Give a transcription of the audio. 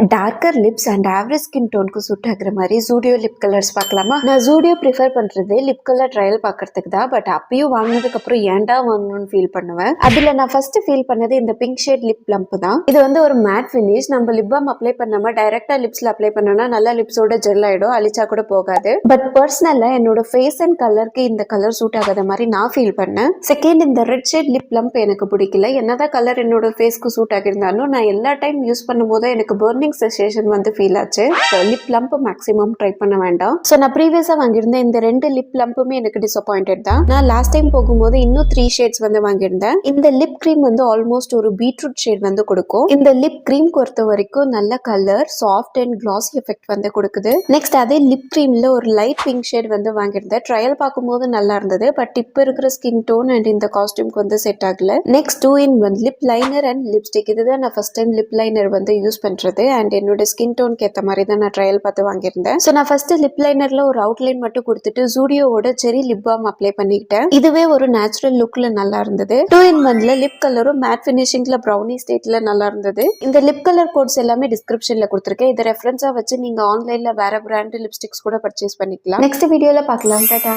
Darker lips and average skin டோனுக்கு suit ஆகுற மாதிரி ஜூடியோ லிப் கலர்ஸ் பார்க்கலாமா? நான் ஜூடியோ ப்ரிஃபர் பண்றது லிப் கலர் ட்ரையல் பார்க்கறதுக்கு தான். பட் அப்பயும் வாங்கினதுக்கு அப்புறம் ஏன்டா வாங்கணும்னு ஃபீல் பண்ணுவேன். அதுல நான் ஃபர்ஸ்ட் ஃபீல் பண்ணது இந்த பிங்க் ஷேட் லிப் பிளம்ப் தான். இது வந்து ஒரு மேட் ஃபினிஷ். நம்ம லிப் பாம் அப்ளை பண்ணாம டைரக்டா லிப்ஸ்ல அப்ளை பண்ணோம்னா நல்லா லிப்ஸோட ஜெல் ஆயிடும், அழிச்சா கூட போகாது. பட் பர்சனலா என்னோட ஃபேஸ் அண்ட் கலருக்கு இந்த கலர் சூட் ஆகாத மாதிரி நான் ஃபீல் பண்ணேன். செகண்ட், இந்த ரெட் ஷேட் லிப் பிளம்ப் எனக்கு பிடிக்கல. என்னதான் கலர் என்னோட ஃபேஸ்க்கு சூட் ஆகிருந்தாலும் நான் எல்லா டைம் யூஸ் பண்ணும்போது எனக்கு பர்னிங் சென்சேஷன் வந்து ஃபீல் ஆச்சு. லிப் லம்ப் மேக்ஸிமம் ட்ரை பண்ண வேண்டாம். ஸோ நான் ப்ரீவியஸா வாங்கியிருந்தேன் இந்த 2 லிப் லம்புமே எனக்கு டிசப்பாயிண்டட் தான். நான் லாஸ்ட் டைம் போகும்போது இன்னும் 3 ஷேட்ஸ் வந்து வாங்கியிருந்தேன். இந்த லிப் கிரீம் வந்து ஆல்மோஸ்ட் ஒரு பீட்ரூட் ஷேட் வந்து கொடுக்கும். இந்த லிப் கிரீம் பொறுத்த வரைக்கும் நல்ல கலர், சாஃப்ட் அண்ட் கிளாசி எஃபெக்ட் வந்து கொடுக்குது. நெக்ஸ்ட் அதே லிப் கிரீம்ல ஒரு லைட் பிங்க் ஷேட் வந்து வாங்கியிருந்தேன். ட்ரையல் பார்க்கும்போது நல்லா இருந்தது. பட் இப்போ இருக்கிற ஸ்கின் டோன் அண்ட் இந்த காஸ்டியூம்க்கு வந்து செட் ஆகல. Next 2-in-1 lip liner and lipstick. இதுதான் நான் ஃபர்ஸ்ட் டைம் லிப் லைனர் வந்து யூஸ் பண்றது. அண்ட் என்னோட ஸ்கின் டோனுக்கு ஏற்ற மாதிரி தான் நான் ட்ரையல் பார்த்து வாங்கியிருந்தேன். ஸோ நான் ஃபர்ஸ்ட் லிப் லைனர்ல ஒரு அவுட்லைன் மட்டும் கொடுத்துட்டு ஜூடியோவோட செரி லிப் பாம் அப்ளை பண்ணிக்கிட்டேன். இதுவே ஒரு நேச்சுரல் லுக்ல நல்லா இருந்தது. 2-in-1ல லிப் கலரும் மேட் ஃபினிஷிங்ல ப்ரௌனி ஸ்டேட்ல நல்லா இருந்தது. இந்த லிப் கலர் கோட்ஸ் எல்லாமே டிஸ்கிரிப்ஷன்ல கொடுத்துருக்கேன். இதை ரெஃபரன்ஸா வச்சு நீங்க ஆன்லைன்ல வேற பிராண்ட் லிப்ஸ்டிக்ஸ் கூட பர்ச்சேஸ் பண்ணிக்கலாம். நெக்ஸ்ட் வீடியோல பார்க்கலாம். டாடா.